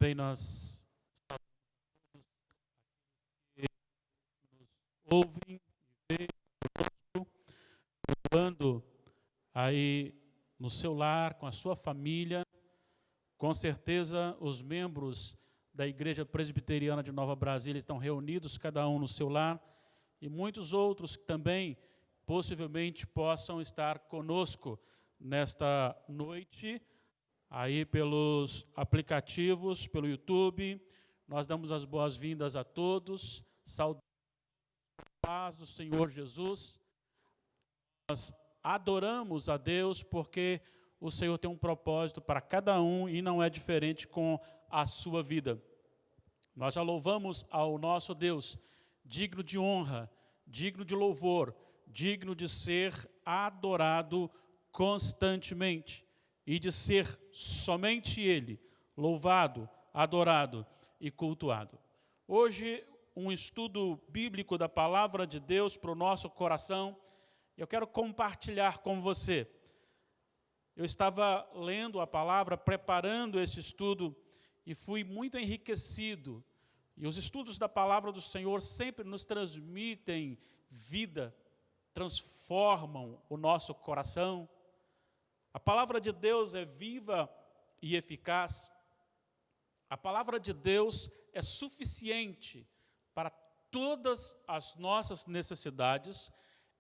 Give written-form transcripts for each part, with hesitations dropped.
Também nós ouvem e veem conosco, aí no seu lar, com a sua família. Com certeza os membros da Igreja Presbiteriana de Nova Brasília estão reunidos, cada um no seu lar, e muitos outros que também possivelmente possam estar conosco nesta noite, aí pelos aplicativos, pelo YouTube. Nós damos as boas-vindas a todos, saudamos a paz do Senhor Jesus. Nós adoramos a Deus porque o Senhor tem um propósito para cada um e não é diferente com a sua vida. Nós já louvamos ao nosso Deus, digno de honra, digno de louvor, digno de ser adorado constantemente e de ser somente Ele louvado, adorado e cultuado. Hoje, um estudo bíblico da Palavra de Deus para o nosso coração. Eu quero compartilhar com você. Eu estava lendo a palavra, preparando esse estudo, e fui muito enriquecido. E os estudos da palavra do Senhor sempre nos transmitem vida, transformam o nosso coração. A palavra de Deus é viva e eficaz. A palavra de Deus é suficiente para todas as nossas necessidades,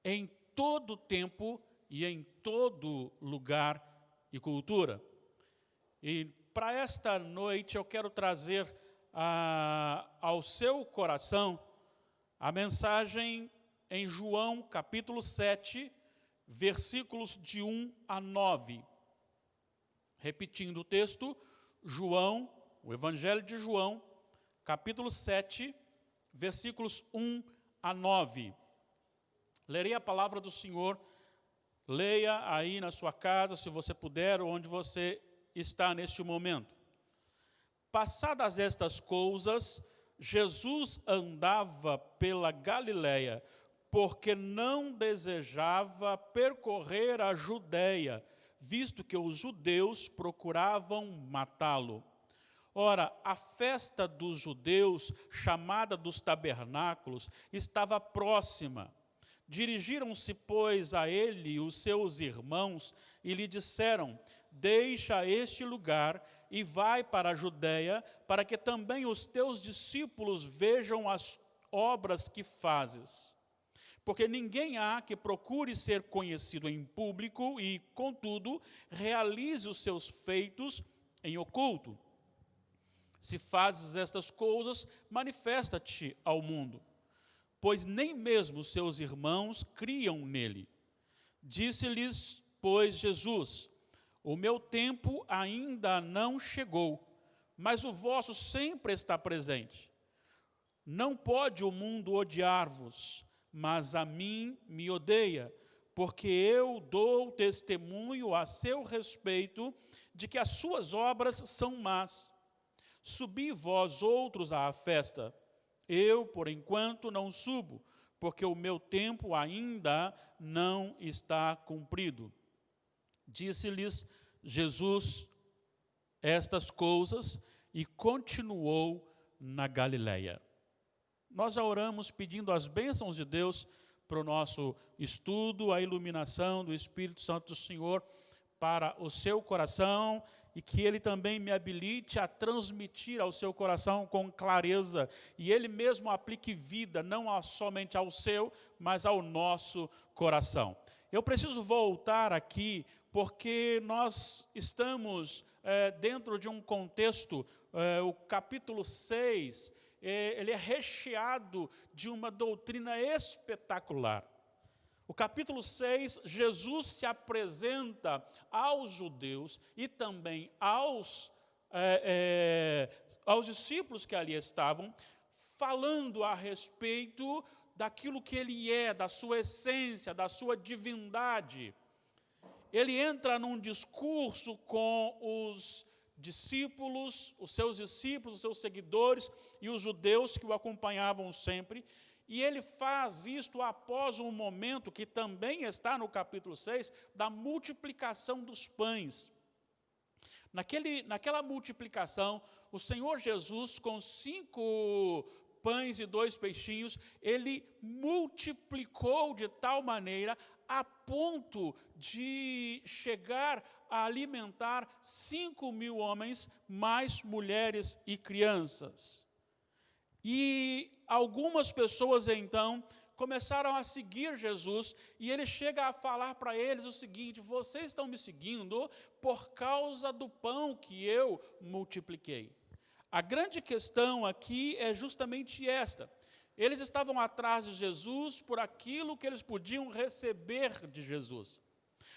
em todo tempo e em todo lugar e cultura. E para esta noite eu quero trazer ao seu coração a mensagem em João capítulo 7, versículos de 1 a 9. Repetindo o texto, João, o Evangelho de João, capítulo 7, versículos 1 a 9. Lerei a palavra do Senhor. Leia aí na sua casa, se você puder, onde você está neste momento. Passadas estas coisas, Jesus andava pela Galileia, porque não desejava percorrer a Judeia, visto que os judeus procuravam matá-lo. Ora, a festa dos judeus, chamada dos tabernáculos, estava próxima. Dirigiram-se, pois, a ele os seus irmãos e lhe disseram: deixa este lugar e vai para a Judeia, para que também os teus discípulos vejam as obras que fazes. Porque ninguém há que procure ser conhecido em público e, contudo, realize os seus feitos em oculto. Se fazes estas coisas, manifesta-te ao mundo. Pois nem mesmo seus irmãos criam nele. Disse-lhes, pois, Jesus: o meu tempo ainda não chegou, mas o vosso sempre está presente. Não pode o mundo odiar-vos, mas a mim me odeia, porque eu dou testemunho a seu respeito de que as suas obras são más. Subi vós outros à festa. Eu, por enquanto, não subo, porque o meu tempo ainda não está cumprido. Disse-lhes Jesus estas coisas e continuou na Galileia. Nós já oramos pedindo as bênçãos de Deus para o nosso estudo, a iluminação do Espírito Santo do Senhor para o seu coração, e que Ele também me habilite a transmitir ao seu coração com clareza, e Ele mesmo aplique vida, não somente ao seu, mas ao nosso coração. Eu preciso voltar aqui, porque nós estamos dentro de um contexto, o capítulo 6, ele é recheado de uma doutrina espetacular. O capítulo 6, Jesus se apresenta aos judeus e também aos discípulos que ali estavam, falando a respeito daquilo que ele é, da sua essência, da sua divindade. Ele entra num discurso com os discípulos, os seus seguidores e os judeus que o acompanhavam sempre. E ele faz isto após um momento que também está no capítulo 6, da multiplicação dos pães. Naquela multiplicação, o Senhor Jesus, com 5 pães e 2 peixinhos, ele multiplicou de tal maneira a ponto de chegar a alimentar 5.000 homens, mais mulheres e crianças. E algumas pessoas, então, começaram a seguir Jesus, e ele chega a falar para eles o seguinte: vocês estão me seguindo por causa do pão que eu multipliquei. A grande questão aqui é justamente esta: eles estavam atrás de Jesus por aquilo que eles podiam receber de Jesus.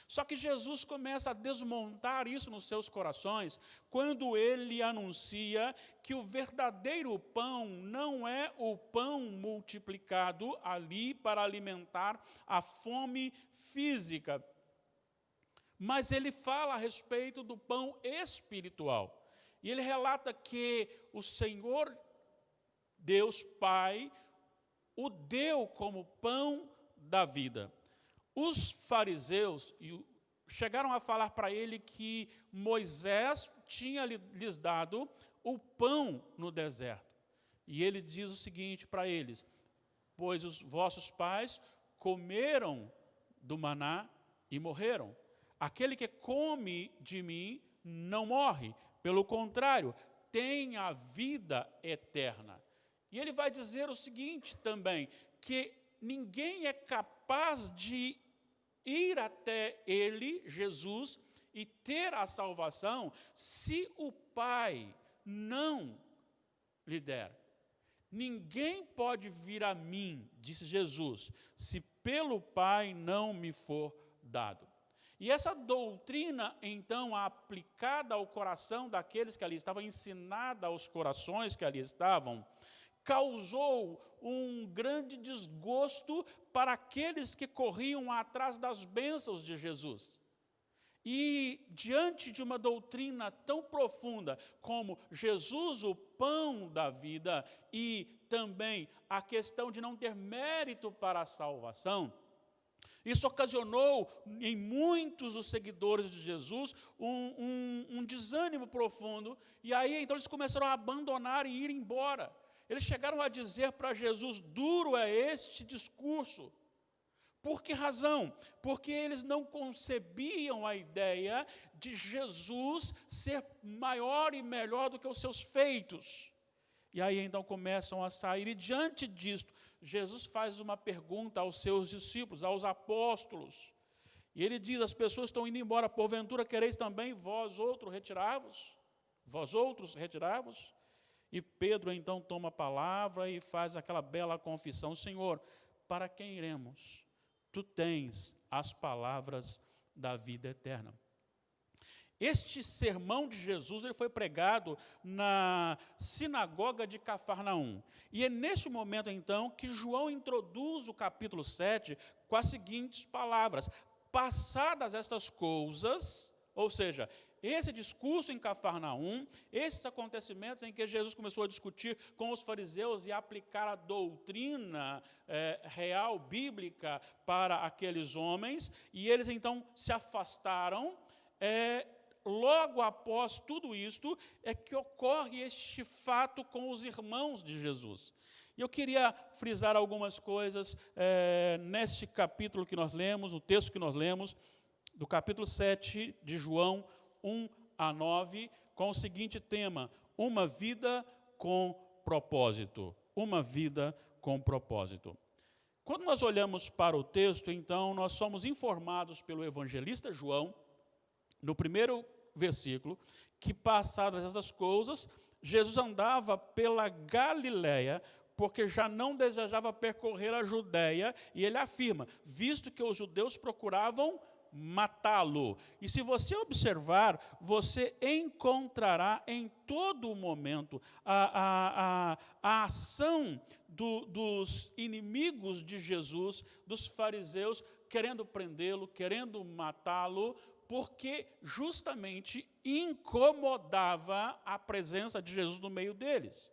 Só que Jesus começa a desmontar isso nos seus corações, quando ele anuncia que o verdadeiro pão não é o pão multiplicado ali para alimentar a fome física, mas ele fala a respeito do pão espiritual. E ele relata que o Senhor Deus Pai o deu como pão da vida. Os fariseus chegaram a falar para ele que Moisés tinha lhes dado o pão no deserto. E ele diz o seguinte para eles: pois os vossos pais comeram do maná e morreram. Aquele que come de mim não morre, pelo contrário, tem a vida eterna. E ele vai dizer o seguinte também, que ninguém é capaz de ir até ele, Jesus, e ter a salvação, se o Pai não lhe der. Ninguém pode vir a mim, disse Jesus, se pelo Pai não me for dado. E essa doutrina, então, aplicada ao coração daqueles que ali estavam, ensinada aos corações que ali estavam, causou um grande desgosto para aqueles que corriam atrás das bênçãos de Jesus. E, diante de uma doutrina tão profunda como Jesus, o pão da vida, e também a questão de não ter mérito para a salvação, isso ocasionou em muitos dos seguidores de Jesus um desânimo profundo, e aí então eles começaram a abandonar e ir embora. Eles chegaram a dizer para Jesus: duro é este discurso. Por que razão? Porque eles não concebiam a ideia de Jesus ser maior e melhor do que os seus feitos. E aí então começam a sair, e diante disto, Jesus faz uma pergunta aos seus discípulos, aos apóstolos. E ele diz: as pessoas estão indo embora, porventura quereis também vós outros retirar-vos? Vós outros retirar-vos? E Pedro então toma a palavra e faz aquela bela confissão: Senhor, para quem iremos? Tu tens as palavras da vida eterna. Este sermão de Jesus ele foi pregado na sinagoga de Cafarnaum. E é neste momento, então, que João introduz o capítulo 7 com as seguintes palavras: passadas estas coisas, ou seja, esse discurso em Cafarnaum, esses acontecimentos em que Jesus começou a discutir com os fariseus e aplicar a doutrina real, bíblica, para aqueles homens, e eles então se afastaram. Logo após tudo isto, é que ocorre este fato com os irmãos de Jesus. E eu queria frisar algumas coisas neste capítulo que nós lemos, no texto que nós lemos, do capítulo 7 de João 1 a 9, com o seguinte tema: uma vida com propósito. Uma vida com propósito. Quando nós olhamos para o texto, então, nós somos informados pelo evangelista João, no primeiro versículo, que passadas essas coisas, Jesus andava pela Galiléia, porque já não desejava percorrer a Judéia, e ele afirma, visto que os judeus procuravam matá-lo. E se você observar, você encontrará em todo momento a ação dos inimigos de Jesus, dos fariseus, querendo prendê-lo, querendo matá-lo, porque justamente incomodava a presença de Jesus no meio deles.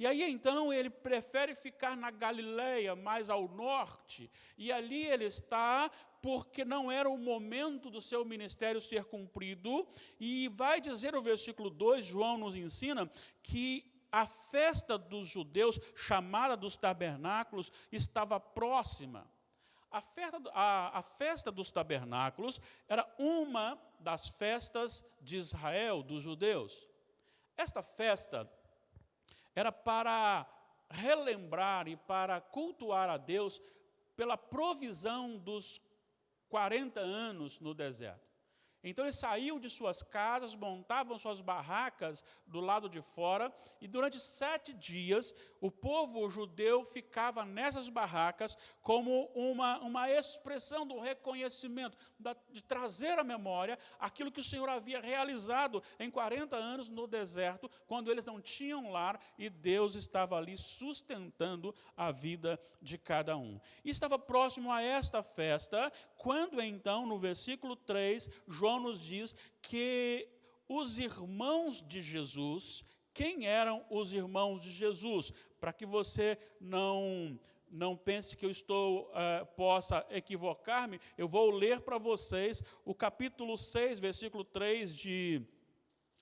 E aí, então, ele prefere ficar na Galileia, mais ao norte, e ali ele está porque não era o momento do seu ministério ser cumprido, e vai dizer o versículo 2, João nos ensina, que a festa dos judeus, chamada dos tabernáculos, estava próxima. A festa dos tabernáculos era uma das festas de Israel, dos judeus. Esta festa era para relembrar e para cultuar a Deus pela provisão dos 40 anos no deserto. Então eles saíam de suas casas, montavam suas barracas do lado de fora, e durante 7 dias o povo judeu ficava nessas barracas como uma expressão do reconhecimento, de trazer à memória aquilo que o Senhor havia realizado em 40 anos no deserto, quando eles não tinham lar e Deus estava ali sustentando a vida de cada um. E estava próximo a esta festa, quando então, no versículo 3, João nos diz que os irmãos de Jesus, quem eram os irmãos de Jesus? Para que você não pense que eu possa equivocar-me, eu vou ler para vocês o capítulo 6, versículo 3 de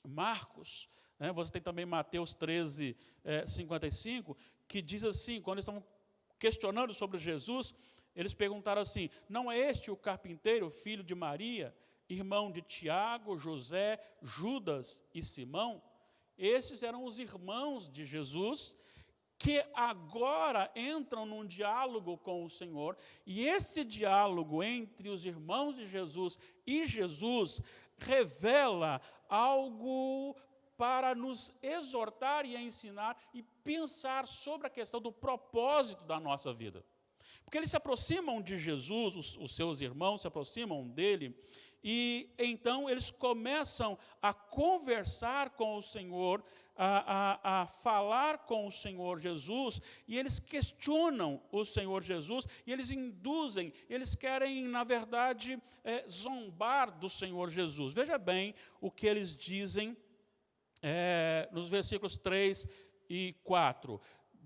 Marcos. Você tem também Mateus 13, 55, que diz assim, quando eles estão questionando sobre Jesus, eles perguntaram assim: não é este o carpinteiro, filho de Maria, irmão de Tiago, José, Judas e Simão? Esses eram os irmãos de Jesus, que agora entram num diálogo com o Senhor, e esse diálogo entre os irmãos de Jesus e Jesus revela algo para nos exortar e ensinar e pensar sobre a questão do propósito da nossa vida. Porque eles se aproximam de Jesus, os seus irmãos se aproximam dele, e então eles começam a conversar com o Senhor, a falar com o Senhor Jesus, e eles questionam o Senhor Jesus, e eles induzem, eles querem, na verdade, zombar do Senhor Jesus. Veja bem o que eles dizem nos versículos 3 e 4.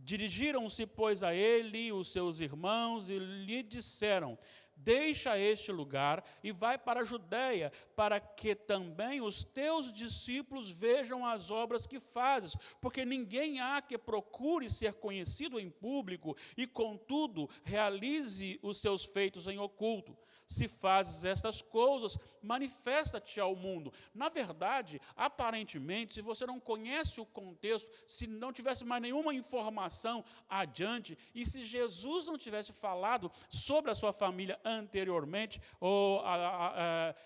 Dirigiram-se, pois, a ele os seus irmãos e lhe disseram: deixa este lugar e vai para a Judéia, para que também os teus discípulos vejam as obras que fazes, porque ninguém há que procure ser conhecido em público e, contudo, realize os seus feitos em oculto. Se fazes estas coisas, manifesta-te ao mundo. Na verdade, aparentemente, se você não conhece o contexto, se não tivesse mais nenhuma informação adiante, e se Jesus não tivesse falado sobre a sua família anteriormente, ou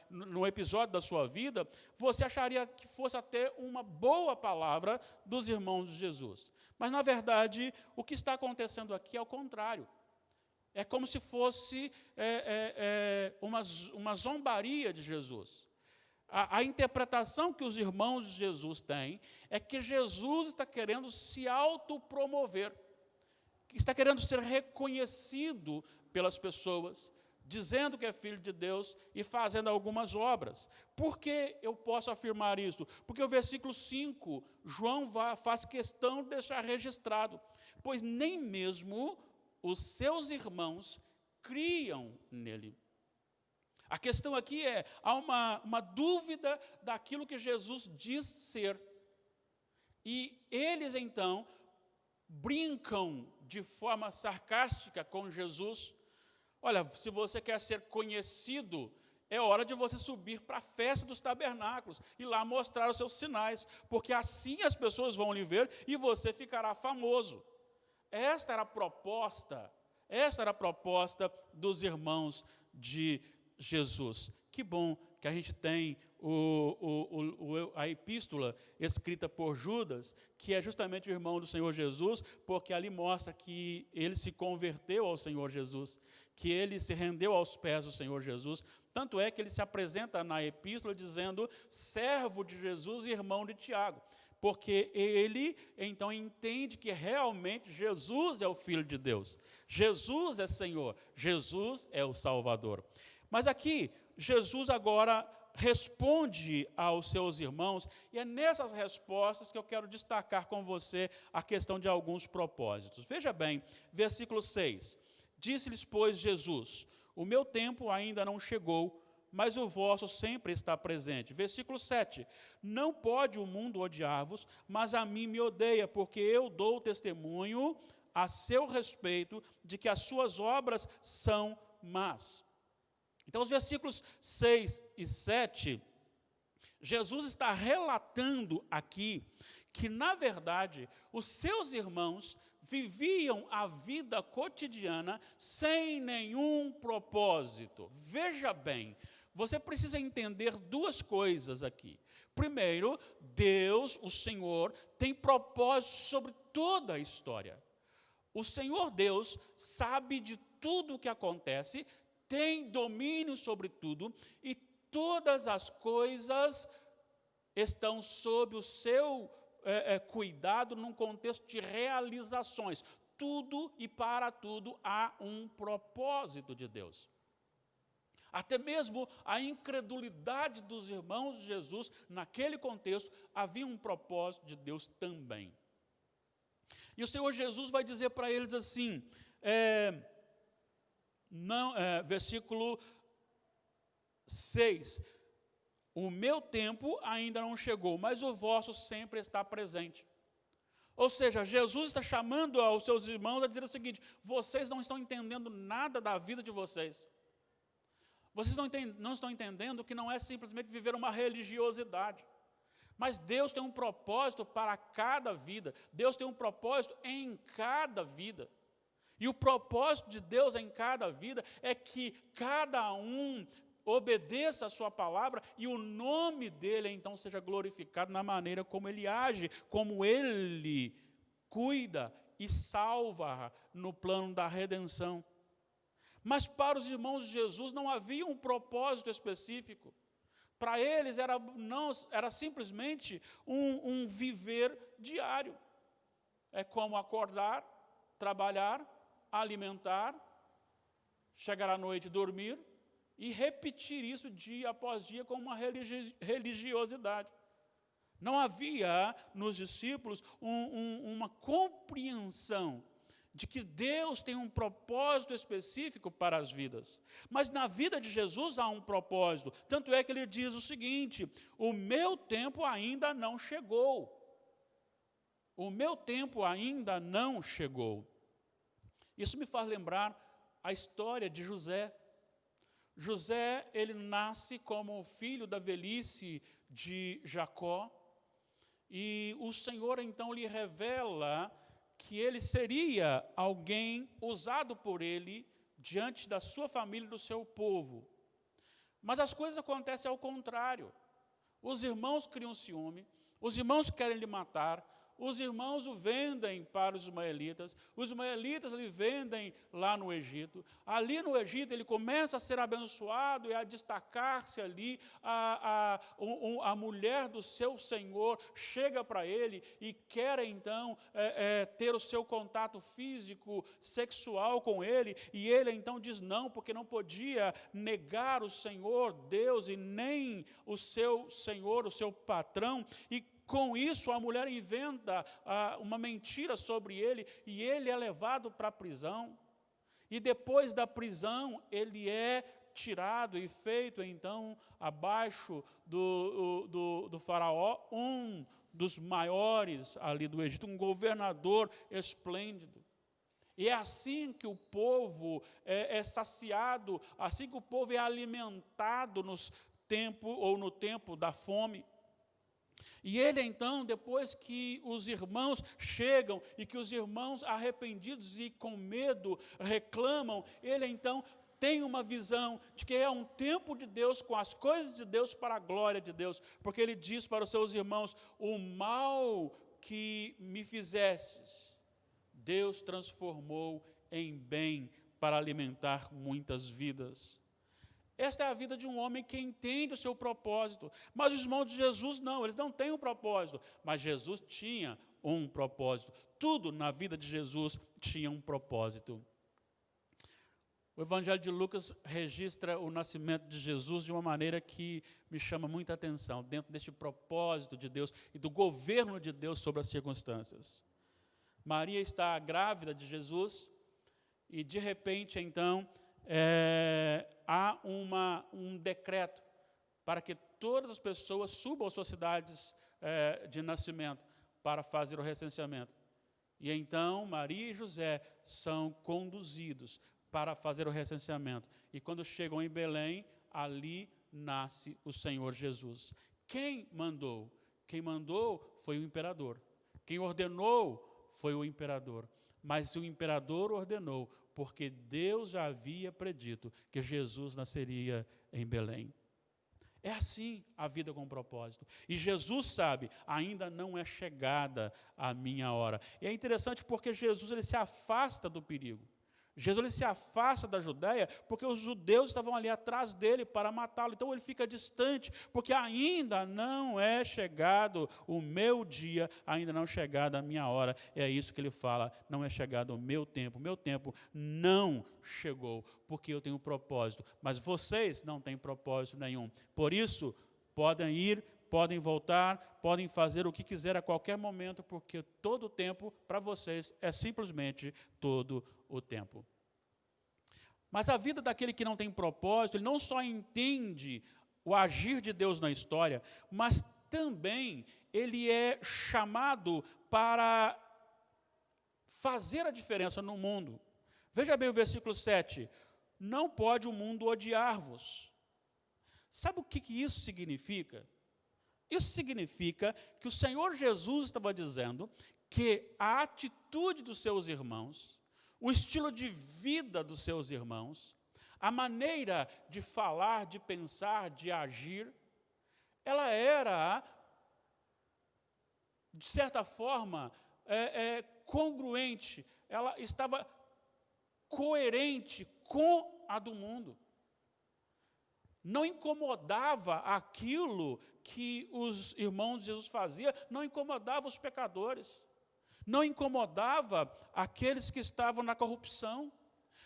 no episódio da sua vida, você acharia que fosse até uma boa palavra dos irmãos de Jesus. Mas, na verdade, o que está acontecendo aqui é o contrário. É como se fosse uma zombaria de Jesus. A interpretação que os irmãos de Jesus têm é que Jesus está querendo se autopromover, está querendo ser reconhecido pelas pessoas, dizendo que é filho de Deus e fazendo algumas obras. Por que eu posso afirmar isso? Porque o versículo 5, João faz questão de deixar registrado, pois nem mesmo os seus irmãos criam nele. A questão aqui há uma dúvida daquilo que Jesus diz ser. E eles, então, brincam de forma sarcástica com Jesus. Olha, se você quer ser conhecido, é hora de você subir para a festa dos tabernáculos e lá mostrar os seus sinais, porque assim as pessoas vão lhe ver e você ficará famoso. Esta era a proposta dos irmãos de Jesus. Que bom que a gente tem a epístola escrita por Judas, que é justamente o irmão do Senhor Jesus, porque ali mostra que ele se converteu ao Senhor Jesus, que ele se rendeu aos pés do Senhor Jesus. Tanto é que ele se apresenta na epístola dizendo servo de Jesus e irmão de Tiago. Porque ele, então, entende que realmente Jesus é o Filho de Deus. Jesus é Senhor. Jesus é o Salvador. Mas aqui, Jesus agora responde aos seus irmãos, e é nessas respostas que eu quero destacar com você a questão de alguns propósitos. Veja bem, versículo 6. Disse-lhes, pois, Jesus: o meu tempo ainda não chegou, mas o vosso sempre está presente. Versículo 7. Não pode o mundo odiar-vos, mas a mim me odeia, porque eu dou testemunho a seu respeito de que as suas obras são más. Então, os versículos 6 e 7, Jesus está relatando aqui que, na verdade, os seus irmãos viviam a vida cotidiana sem nenhum propósito. Veja bem, você precisa entender duas coisas aqui. Primeiro, Deus, o Senhor, tem propósito sobre toda a história. O Senhor Deus sabe de tudo o que acontece, tem domínio sobre tudo, e todas as coisas estão sob o seu cuidado num contexto de realizações. Tudo e para tudo há um propósito de Deus. Até mesmo a incredulidade dos irmãos de Jesus, naquele contexto, havia um propósito de Deus também. E o Senhor Jesus vai dizer para eles assim, versículo 6, o meu tempo ainda não chegou, mas o vosso sempre está presente. Ou seja, Jesus está chamando aos seus irmãos a dizer o seguinte: vocês não estão entendendo nada da vida de vocês. Vocês não estão entendendo que não é simplesmente viver uma religiosidade. Mas Deus tem um propósito para cada vida. Deus tem um propósito em cada vida. E o propósito de Deus em cada vida é que cada um obedeça a sua palavra e o nome dele então seja glorificado na maneira como ele age, como ele cuida e salva no plano da redenção. Mas para os irmãos de Jesus não havia um propósito específico. Para eles era simplesmente um viver diário. É como acordar, trabalhar, alimentar, chegar à noite, dormir e repetir isso dia após dia com uma religiosidade. Não havia nos discípulos uma compreensão de que Deus tem um propósito específico para as vidas. Mas na vida de Jesus há um propósito. Tanto é que ele diz o seguinte: o meu tempo ainda não chegou. O meu tempo ainda não chegou. Isso me faz lembrar a história de José. José, ele nasce como filho da velhice de Jacó. E o Senhor então lhe revela que ele seria alguém usado por ele diante da sua família e do seu povo. Mas as coisas acontecem ao contrário. Os irmãos criam ciúme, os irmãos querem lhe matar, os irmãos o vendem para os ismaelitas lhe vendem lá no Egito. Ali no Egito ele começa a ser abençoado e a destacar-se ali. A mulher do seu senhor chega para ele e quer então ter o seu contato físico, sexual com ele, e ele então diz não, porque não podia negar o Senhor Deus e nem o seu senhor, o seu patrão, e com isso, a mulher inventa uma mentira sobre ele e ele é levado para a prisão. E depois da prisão, ele é tirado e feito, então, abaixo do faraó, um dos maiores ali do Egito, um governador esplêndido. E é assim que o povo é saciado, assim que o povo é alimentado no tempo da fome. E ele então, depois que os irmãos chegam e que os irmãos arrependidos e com medo reclamam, ele então tem uma visão de que é um tempo de Deus com as coisas de Deus para a glória de Deus, porque ele diz para os seus irmãos: o mal que me fizestes, Deus transformou em bem para alimentar muitas vidas. Esta é a vida de um homem que entende o seu propósito. Mas os irmãos de Jesus não, eles não têm um propósito. Mas Jesus tinha um propósito. Tudo na vida de Jesus tinha um propósito. O Evangelho de Lucas registra o nascimento de Jesus de uma maneira que me chama muita atenção, dentro deste propósito de Deus e do governo de Deus sobre as circunstâncias. Maria está grávida de Jesus e, de repente, então, há um decreto para que todas as pessoas subam às suas cidades de nascimento para fazer o recenseamento. E então, Maria e José são conduzidos para fazer o recenseamento. E quando chegam em Belém, ali nasce o Senhor Jesus. Quem mandou? Quem mandou foi o imperador. Quem ordenou foi o imperador. Mas o imperador ordenou, porque Deus já havia predito que Jesus nasceria em Belém. É assim a vida com propósito. E Jesus sabe, ainda não é chegada a minha hora. E é interessante porque Jesus ele se afasta do perigo. Jesus ele se afasta da Judéia porque os judeus estavam ali atrás dele para matá-lo. Então ele fica distante, porque ainda não é chegado o meu dia, ainda não é chegada a minha hora. É isso que ele fala, não é chegado o meu tempo não chegou, porque eu tenho um propósito. Mas vocês não têm propósito nenhum. Por isso, podem ir, podem voltar, podem fazer o que quiser a qualquer momento, porque todo o tempo para vocês é simplesmente todo o tempo. Mas a vida daquele que não tem propósito, ele não só entende o agir de Deus na história, mas também ele é chamado para fazer a diferença no mundo. Veja bem o versículo 7. Não pode o mundo odiar-vos. Sabe o que isso significa? Isso significa que o Senhor Jesus estava dizendo que a atitude dos seus irmãos, o estilo de vida dos seus irmãos, a maneira de falar, de pensar, de agir, ela era, de certa forma, congruente, ela estava coerente com a do mundo. Não incomodava aquilo que os irmãos de Jesus faziam, não incomodava os pecadores, não incomodava aqueles que estavam na corrupção,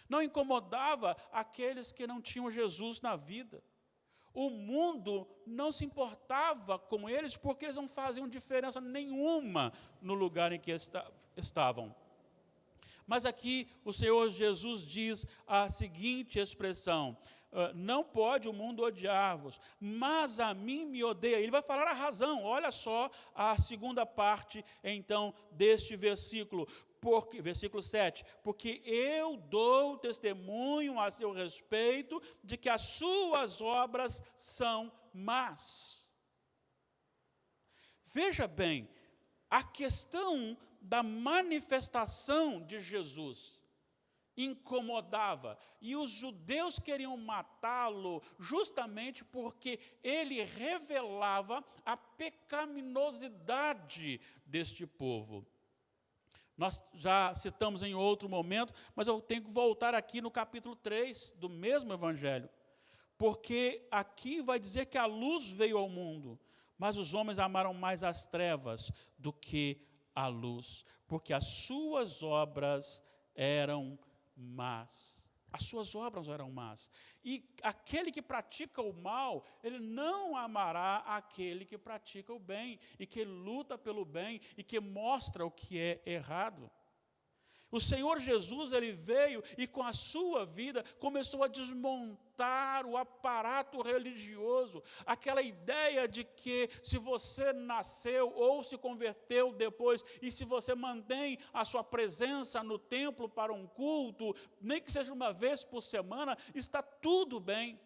não incomodava aqueles que não tinham Jesus na vida. O mundo não se importava com eles porque eles não faziam diferença nenhuma no lugar em que estavam. Mas aqui o Senhor Jesus diz a seguinte expressão: não pode o mundo odiar-vos, mas a mim me odeia. Ele vai falar a razão. Olha só a segunda parte, então, deste versículo. Versículo 7, porque eu dou testemunho a seu respeito de que as suas obras são más. Veja bem, a questão da manifestação de Jesus incomodava, e os judeus queriam matá-lo justamente porque ele revelava a pecaminosidade deste povo. Nós já citamos em outro momento, mas eu tenho que voltar aqui no capítulo 3 do mesmo evangelho, porque aqui vai dizer que a luz veio ao mundo, mas os homens amaram mais as trevas do que a luz, porque as suas obras eram más. As suas obras eram más. E aquele que pratica o mal, ele não amará aquele que pratica o bem, e que luta pelo bem, e que mostra o que é errado. O Senhor Jesus, ele veio e com a sua vida começou a desmontar o aparato religioso, aquela ideia de que se você nasceu ou se converteu depois, e se você mantém a sua presença no templo para um culto, nem que seja uma vez por semana, está tudo bem.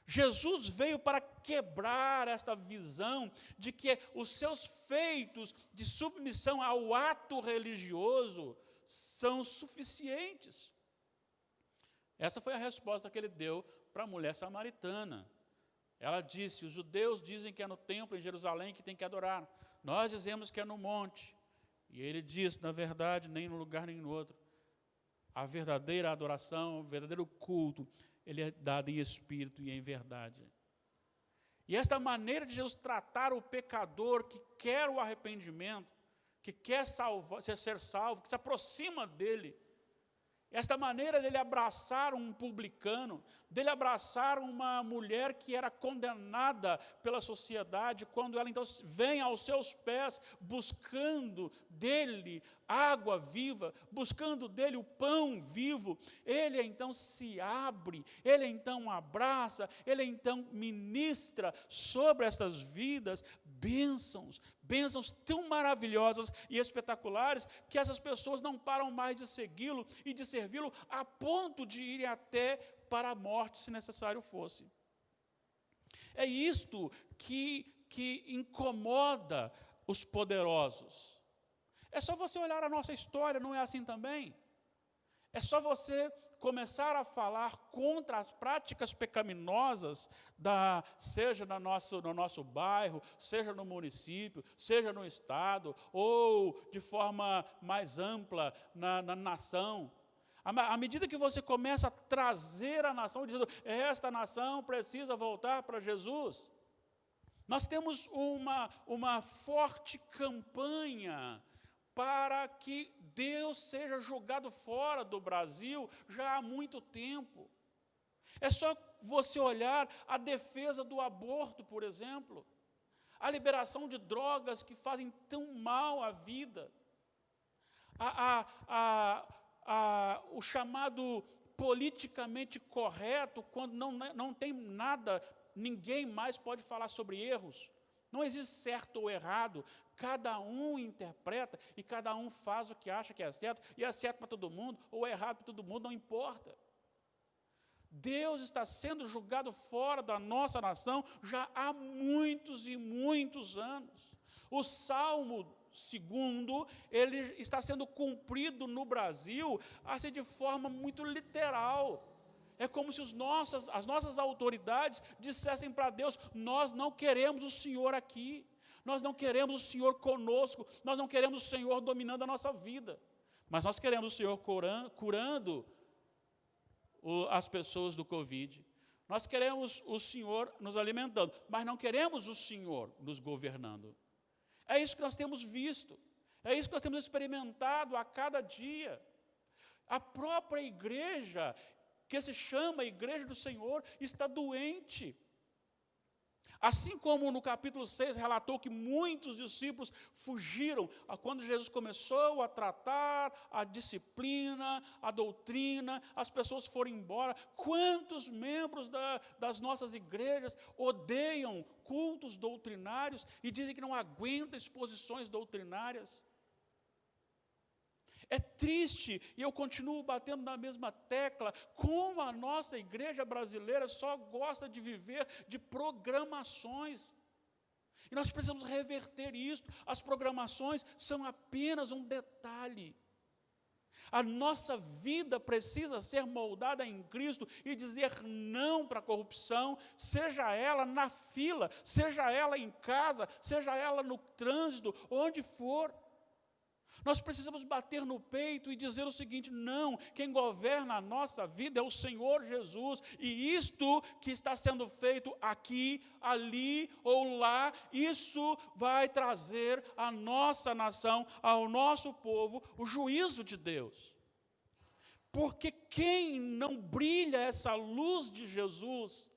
Jesus veio para quebrar esta visão de que os seus feitos de submissão ao ato religioso são suficientes. Essa foi a resposta que ele deu para a mulher samaritana. Ela disse: os judeus dizem que é no templo em Jerusalém que tem que adorar, nós dizemos que é no monte. E ele disse: na verdade, nem num lugar nem no outro. A verdadeira adoração, o verdadeiro culto, ele é dado em espírito e em verdade. E esta maneira de Jesus tratar o pecador que quer o arrependimento, que quer ser salvo, que se aproxima dele, Esta maneira dele abraçar um publicano, dele abraçar uma mulher que era condenada pela sociedade, quando ela então vem aos seus pés, buscando dele água viva, buscando dele o pão vivo, ele então se abre, ele então abraça, ele então ministra sobre estas vidas bênçãos tão maravilhosas e espetaculares, que essas pessoas não param mais de segui-lo e de servi-lo, a ponto de irem até para a morte, se necessário fosse. É isto que incomoda os poderosos. É só você olhar a nossa história, não é assim também? É só você começar a falar contra as práticas pecaminosas, seja no nosso bairro, seja no município, seja no estado, ou de forma mais ampla na nação. À medida que você começa a trazer a nação, dizendo, esta nação precisa voltar para Jesus, nós temos uma forte campanha para que Deus seja jogado fora do Brasil já há muito tempo. É só você olhar a defesa do aborto, por exemplo, a liberação de drogas que fazem tão mal à vida, o chamado politicamente correto, quando não tem nada, ninguém mais pode falar sobre erros. Não existe certo ou errado, cada um interpreta e cada um faz o que acha que é certo, e é certo para todo mundo, ou é errado para todo mundo, não importa. Deus está sendo julgado fora da nossa nação já há muitos e muitos anos. O Salmo 2, ele está sendo cumprido no Brasil, assim de forma muito literal. É como se as nossas autoridades dissessem para Deus, nós não queremos o Senhor aqui, nós não queremos o Senhor conosco, nós não queremos o Senhor dominando a nossa vida, mas nós queremos o Senhor curando as pessoas do Covid, nós queremos o Senhor nos alimentando, mas não queremos o Senhor nos governando. É isso que nós temos visto, é isso que nós temos experimentado a cada dia. A própria igreja, que se chama Igreja do Senhor, está doente. Assim como no capítulo 6 relatou que muitos discípulos fugiram, quando Jesus começou a tratar a disciplina, a doutrina, as pessoas foram embora. Quantos membros das nossas igrejas odeiam cultos doutrinários e dizem que não aguentam exposições doutrinárias? É triste, e eu continuo batendo na mesma tecla, como a nossa igreja brasileira só gosta de viver de programações. E nós precisamos reverter isso. As programações são apenas um detalhe. A nossa vida precisa ser moldada em Cristo e dizer não para a corrupção, seja ela na fila, seja ela em casa, seja ela no trânsito, onde for. Nós precisamos bater no peito e dizer o seguinte, não, quem governa a nossa vida é o Senhor Jesus, e isto que está sendo feito aqui, ali ou lá, isso vai trazer à nossa nação, ao nosso povo, o juízo de Deus. Porque quem não brilha essa luz de Jesus,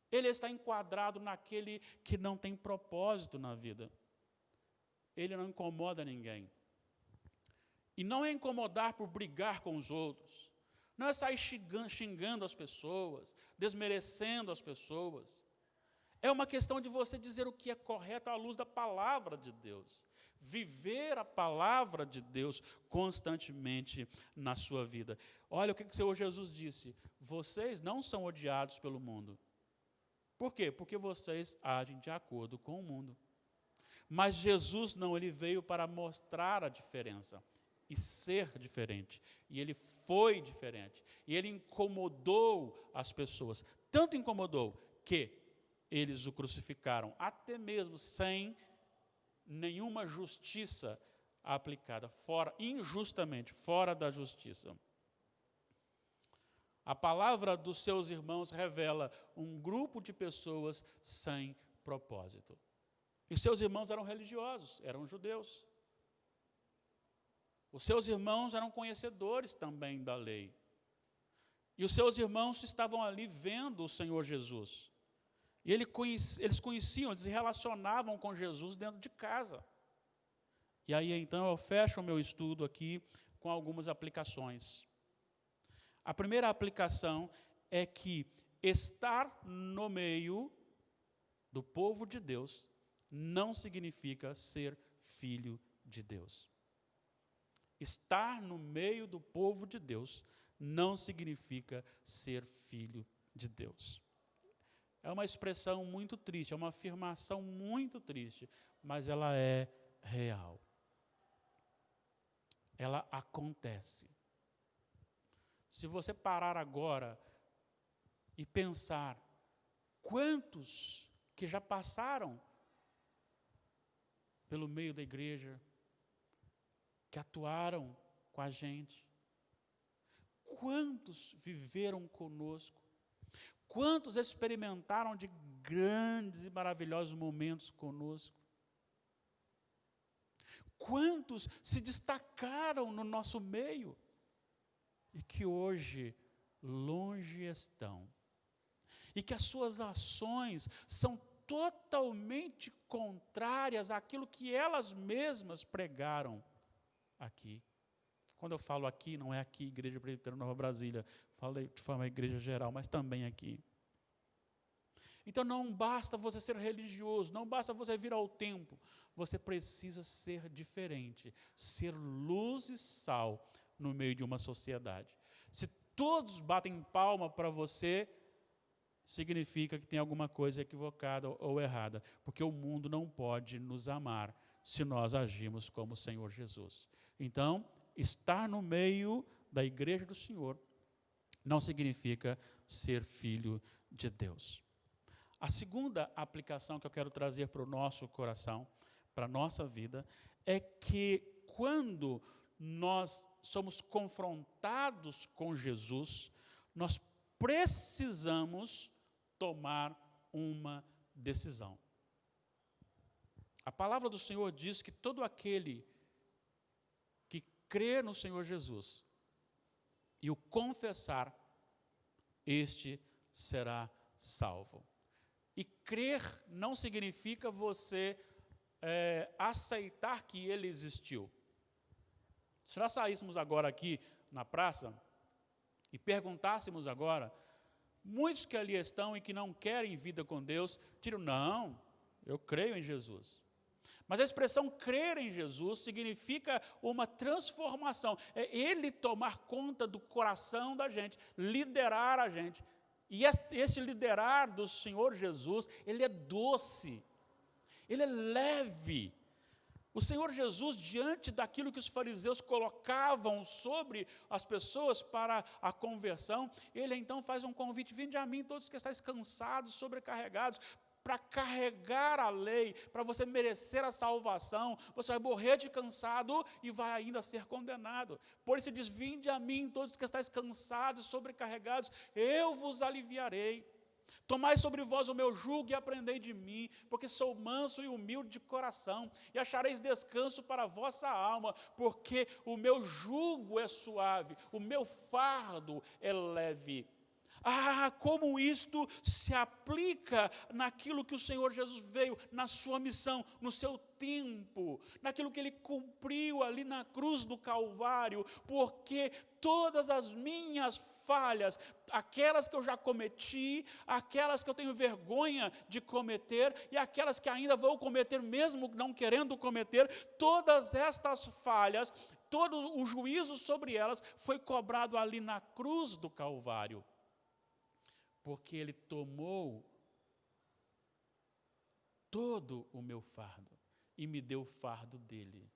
ele está enquadrado naquele que não tem propósito na vida. Ele não incomoda ninguém. E não é incomodar por brigar com os outros, não é sair xingando as pessoas, desmerecendo as pessoas. É uma questão de você dizer o que é correto à luz da palavra de Deus. Viver a palavra de Deus constantemente na sua vida. Olha o que o Senhor Jesus disse, vocês não são odiados pelo mundo. Por quê? Porque vocês agem de acordo com o mundo. Mas Jesus não, ele veio para mostrar a diferença. E ser diferente, e ele foi diferente, e ele incomodou as pessoas, tanto incomodou que eles o crucificaram, até mesmo sem nenhuma justiça aplicada, injustamente, fora da justiça. A palavra dos seus irmãos revela um grupo de pessoas sem propósito. E seus irmãos eram religiosos, eram judeus. Os seus irmãos eram conhecedores também da lei. E os seus irmãos estavam ali vendo o Senhor Jesus. E eles conheciam, eles se relacionavam com Jesus dentro de casa. E aí, então, eu fecho o meu estudo aqui com algumas aplicações. A primeira aplicação é que estar no meio do povo de Deus não significa ser filho de Deus. Estar no meio do povo de Deus não significa ser filho de Deus. É uma expressão muito triste, é uma afirmação muito triste, mas ela é real. Ela acontece. Se você parar agora e pensar quantos que já passaram pelo meio da igreja, que atuaram com a gente, quantos viveram conosco, quantos experimentaram de grandes e maravilhosos momentos conosco, quantos se destacaram no nosso meio e que hoje longe estão, e que as suas ações são totalmente contrárias àquilo que elas mesmas pregaram aqui. Quando eu falo aqui, não é aqui, Igreja Presbiteriana Nova Brasília, falei de forma igreja geral, mas também aqui. Então não basta você ser religioso, não basta você vir ao templo, você precisa ser diferente, ser luz e sal no meio de uma sociedade. Se todos batem palma para você, significa que tem alguma coisa equivocada ou errada, porque o mundo não pode nos amar se nós agimos como o Senhor Jesus. Então, estar no meio da igreja do Senhor não significa ser filho de Deus. A segunda aplicação que eu quero trazer para o nosso coração, para a nossa vida, é que quando nós somos confrontados com Jesus, nós precisamos tomar uma decisão. A palavra do Senhor diz que todo aquele que crê no Senhor Jesus e o confessar, este será salvo. E crer não significa você aceitar que ele existiu. Se nós saíssemos agora aqui na praça e perguntássemos agora, muitos que ali estão e que não querem vida com Deus, tiram, não, eu creio em Jesus. Mas a expressão crer em Jesus significa uma transformação. É Ele tomar conta do coração da gente, liderar a gente. E esse liderar do Senhor Jesus, ele é doce, ele é leve. O Senhor Jesus, diante daquilo que os fariseus colocavam sobre as pessoas para a conversão, ele então faz um convite: vinde a mim todos que estáis cansados, sobrecarregados, para carregar a lei, para você merecer a salvação. Você vai morrer de cansado e vai ainda ser condenado. Por isso diz: vinde a mim todos que estáis cansados, sobrecarregados, eu vos aliviarei. Tomai sobre vós o meu jugo e aprendei de mim, porque sou manso e humilde de coração, e achareis descanso para a vossa alma, porque o meu jugo é suave, o meu fardo é leve. Ah, como isto se aplica naquilo que o Senhor Jesus veio, na sua missão, no seu tempo, naquilo que Ele cumpriu ali na cruz do Calvário, porque todas as minhas falhas, aquelas que eu já cometi, aquelas que eu tenho vergonha de cometer, e aquelas que ainda vou cometer mesmo não querendo cometer, todas estas falhas, todo o juízo sobre elas foi cobrado ali na cruz do Calvário. Porque Ele tomou todo o meu fardo e me deu o fardo dele,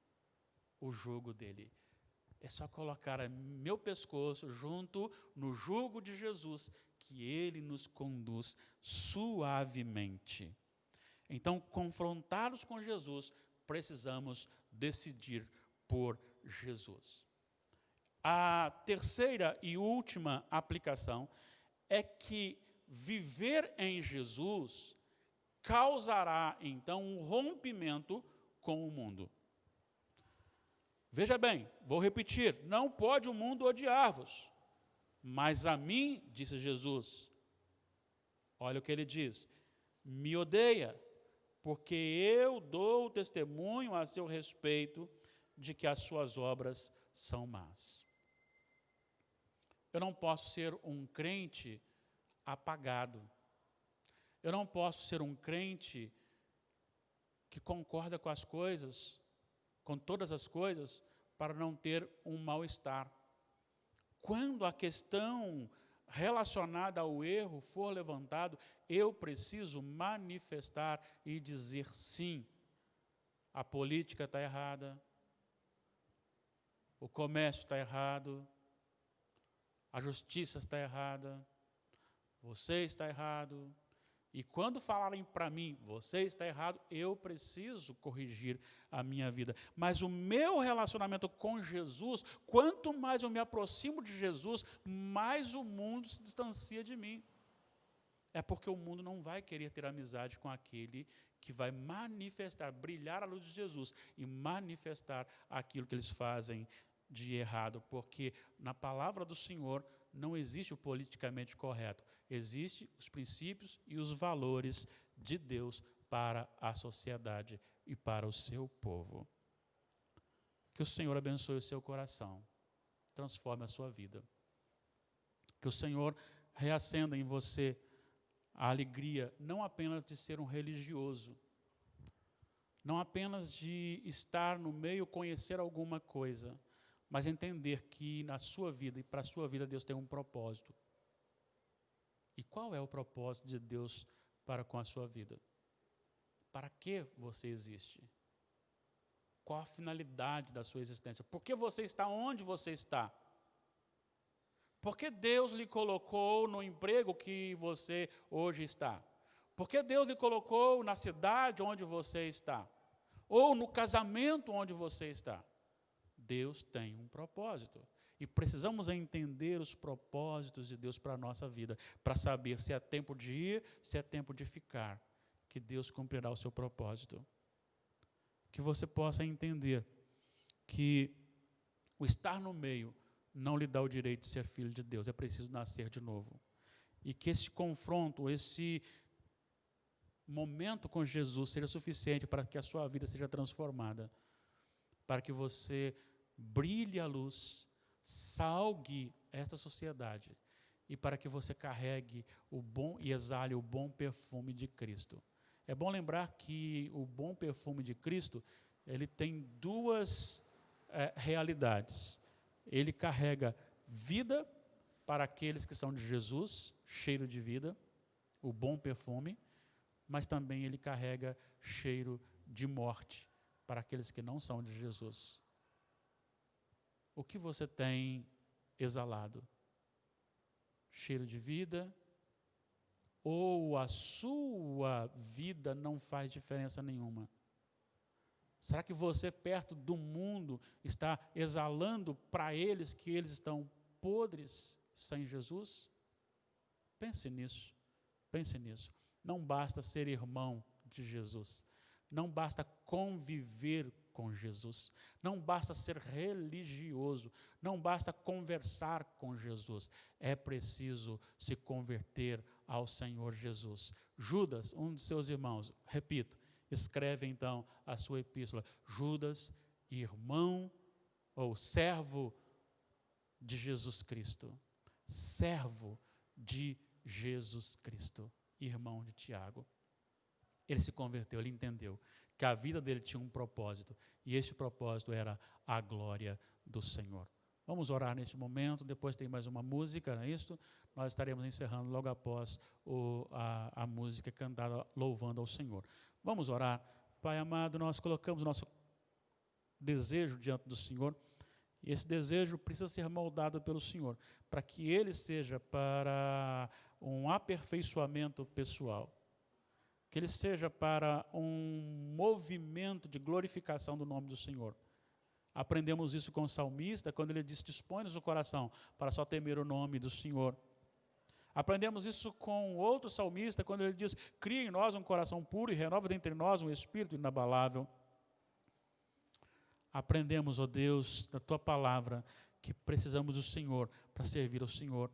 o jugo dele. É só colocar meu pescoço junto no jugo de Jesus, que Ele nos conduz suavemente. Então, confrontados com Jesus, precisamos decidir por Jesus. A terceira e última aplicação é que viver em Jesus causará, então, um rompimento com o mundo. Veja bem, vou repetir, não pode o mundo odiar-vos, mas a mim, disse Jesus, olha o que ele diz, me odeia, porque eu dou testemunho a seu respeito de que as suas obras são más. Eu não posso ser um crente apagado. Eu não posso ser um crente que concorda com as coisas, com todas as coisas, para não ter um mal-estar. Quando a questão relacionada ao erro for levantado, eu preciso manifestar e dizer sim. A política está errada, o comércio está errado, a justiça está errada, você está errado. E quando falarem para mim, você está errado, eu preciso corrigir a minha vida. Mas o meu relacionamento com Jesus, quanto mais eu me aproximo de Jesus, mais o mundo se distancia de mim. É porque o mundo não vai querer ter amizade com aquele que vai manifestar, brilhar a luz de Jesus e manifestar aquilo que eles fazem de errado, porque na palavra do Senhor não existe o politicamente correto, existem os princípios e os valores de Deus para a sociedade e para o seu povo. Que o Senhor abençoe o seu coração, transforme a sua vida. Que o Senhor reacenda em você a alegria, não apenas de ser um religioso, não apenas de estar no meio, conhecer alguma coisa, mas entender que na sua vida e para a sua vida Deus tem um propósito. E qual é o propósito de Deus para com a sua vida? Para que você existe? Qual a finalidade da sua existência? Por que você está onde você está? Por que Deus lhe colocou no emprego que você hoje está? Por que Deus lhe colocou na cidade onde você está? Ou no casamento onde você está? Deus tem um propósito. E precisamos entender os propósitos de Deus para a nossa vida, para saber se é tempo de ir, se é tempo de ficar, que Deus cumprirá o seu propósito. Que você possa entender que o estar no meio não lhe dá o direito de ser filho de Deus, é preciso nascer de novo. E que esse confronto, esse momento com Jesus seja suficiente para que a sua vida seja transformada, para que você brilhe a luz, salgue esta sociedade e para que você carregue o bom e exale o bom perfume de Cristo. É bom lembrar que o bom perfume de Cristo, ele tem duas realidades. Ele carrega vida para aqueles que são de Jesus, cheiro de vida, o bom perfume, mas também ele carrega cheiro de morte para aqueles que não são de Jesus. O que você tem exalado? Cheiro de vida? Ou a sua vida não faz diferença nenhuma? Será que você, perto do mundo, está exalando para eles que eles estão podres sem Jesus? Pense nisso, pense nisso. Não basta ser irmão de Jesus, não basta conviver com Jesus, não basta ser religioso, não basta conversar com Jesus, é preciso se converter ao Senhor Jesus. Judas, um de seus irmãos, repito, escreve então a sua epístola, Judas, irmão ou servo de Jesus Cristo, servo de Jesus Cristo, irmão de Tiago. Ele se converteu, ele entendeu que a vida dele tinha um propósito, e esse propósito era a glória do Senhor. Vamos orar neste momento, depois tem mais uma música, não é isso? Nós estaremos encerrando logo após a música cantada louvando ao Senhor. Vamos orar. Pai amado, nós colocamos nosso desejo diante do Senhor, e esse desejo precisa ser moldado pelo Senhor, para que ele seja para um aperfeiçoamento pessoal, que ele seja para um movimento de glorificação do nome do Senhor. Aprendemos isso com o salmista, quando ele disse, dispõe-nos o coração para só temer o nome do Senhor. Aprendemos isso com outro salmista, quando ele diz, cria em nós um coração puro e renova dentre nós um espírito inabalável. aprendemos, ó Deus, da Tua palavra, que precisamos do Senhor para servir ao Senhor.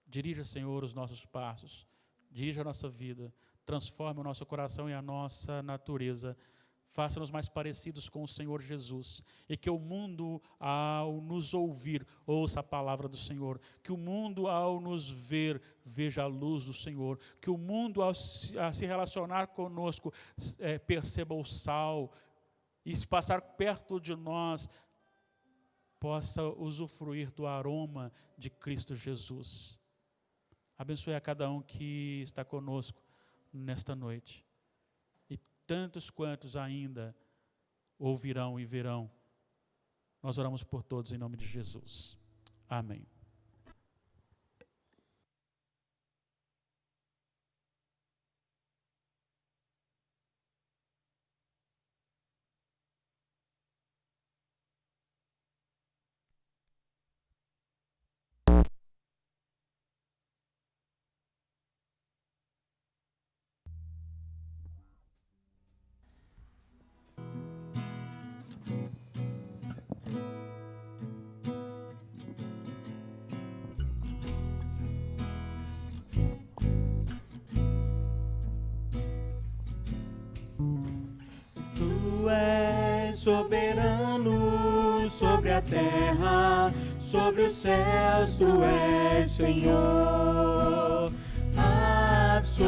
Dirija, Senhor, os nossos passos, dirija a nossa vida, transforme o nosso coração e a nossa natureza, faça-nos mais parecidos com o Senhor Jesus, e que o mundo, ao nos ouvir, ouça a palavra do Senhor, que o mundo, ao nos ver, veja a luz do Senhor, que o mundo, ao se relacionar conosco, perceba o sal, e se passar perto de nós, possa usufruir do aroma de Cristo Jesus. Abençoe a cada um que está conosco nesta noite. E tantos quantos ainda ouvirão e verão. Nós oramos por todos em nome de Jesus. Amém. Tu és soberano sobre a terra, sobre os céus, Tu és Senhor absoluto.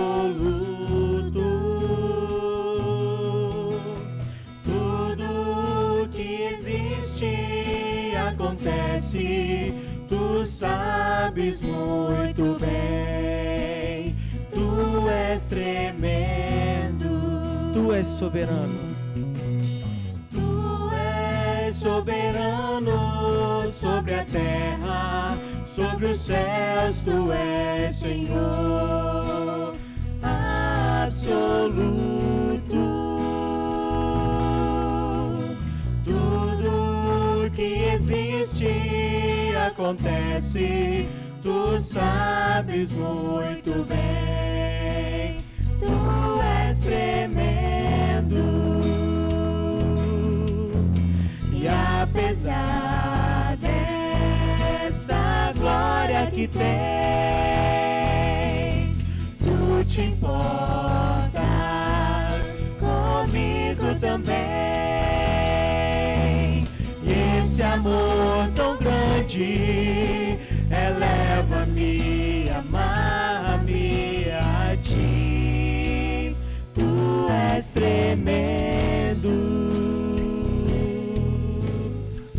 Tudo que existe acontece, Tu sabes muito bem. Tu és tremendo, Tu és soberano. Tu és soberano sobre a terra, sobre os céus, Tu és Senhor absoluto. Tudo que existe acontece, Tu sabes muito bem. Tu és tremendo, e apesar desta glória que tens, Tu te importas comigo também. E esse amor tão grande eleva-me, amar-me a Ti. Tu és tremendo.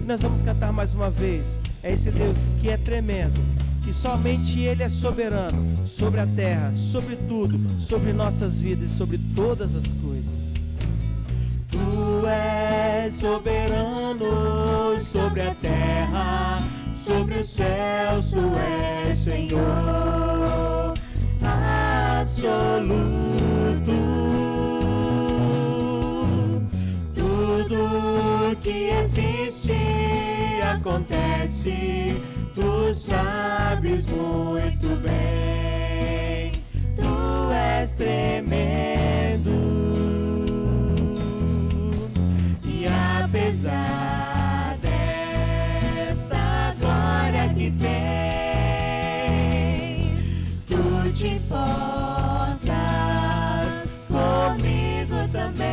Nós vamos cantar mais uma vez. É esse Deus que é tremendo, que somente Ele é soberano sobre a terra, sobre tudo, sobre nossas vidas e sobre todas as coisas. Tu és soberano sobre a terra, sobre os céus, Tu és Senhor absoluto. Tudo que existe acontece, Tu sabes muito bem. Tu és tremendo, e apesar desta glória que tens, Tu te importas comigo também.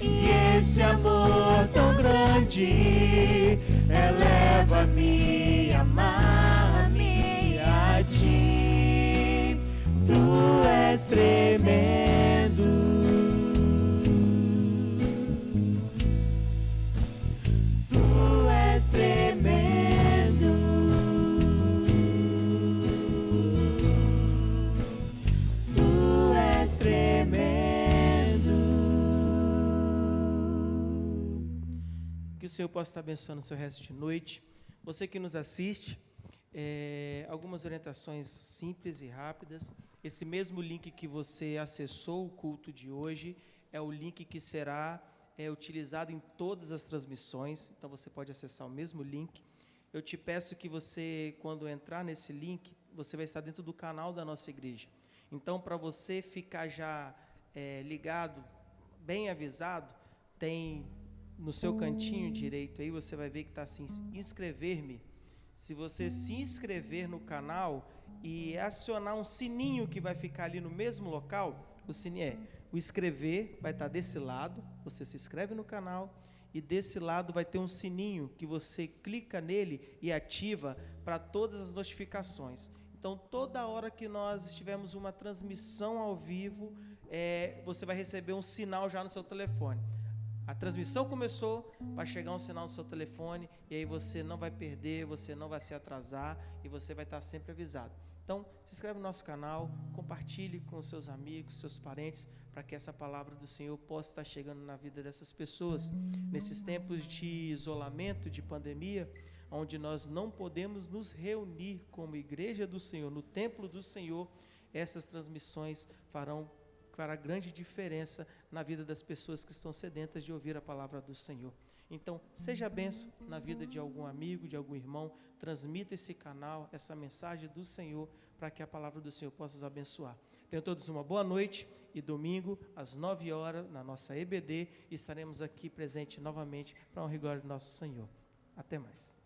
E esse amor tão grande eleva-me, amar-me a Ti. Tu és tremendo. Tu és tremendo. Tu és tremendo. Que o Senhor possa estar abençoando o seu resto de noite. Você que nos assiste, algumas orientações simples e rápidas. Esse mesmo link que você acessou o culto de hoje é o link que será utilizado em todas as transmissões. Então você pode acessar o mesmo link. Eu te peço que você, quando entrar nesse link, você vai estar dentro do canal da nossa igreja. Então, para você ficar já ligado, bem avisado, tem no seu cantinho direito aí, você vai ver que está assim, inscrever-me. Se você se inscrever no canal e acionar um sininho que vai ficar ali no mesmo local, o sininho o inscrever vai estar desse lado, você se inscreve no canal e desse lado vai ter um sininho que você clica nele e ativa para todas as notificações. Então, toda hora que nós tivermos uma transmissão ao vivo, você vai receber um sinal já no seu telefone. A transmissão começou, vai chegar um sinal no seu telefone e aí você não vai perder, você não vai se atrasar e você vai estar sempre avisado. Então, se inscreve no nosso canal, compartilhe com seus amigos, seus parentes, para que essa palavra do Senhor possa estar chegando na vida dessas pessoas. Nesses tempos de isolamento, de pandemia, onde nós não podemos nos reunir como igreja do Senhor, no templo do Senhor, essas transmissões fará grande diferença na vida das pessoas que estão sedentas de ouvir a palavra do Senhor. Então, seja bênção na vida de algum amigo, de algum irmão, transmita esse canal, essa mensagem do Senhor, para que a palavra do Senhor possa os abençoar. Tenham todos uma boa noite e domingo, às 9 horas, na nossa EBD, estaremos aqui presente novamente para honrar e glória do nosso Senhor. Até mais.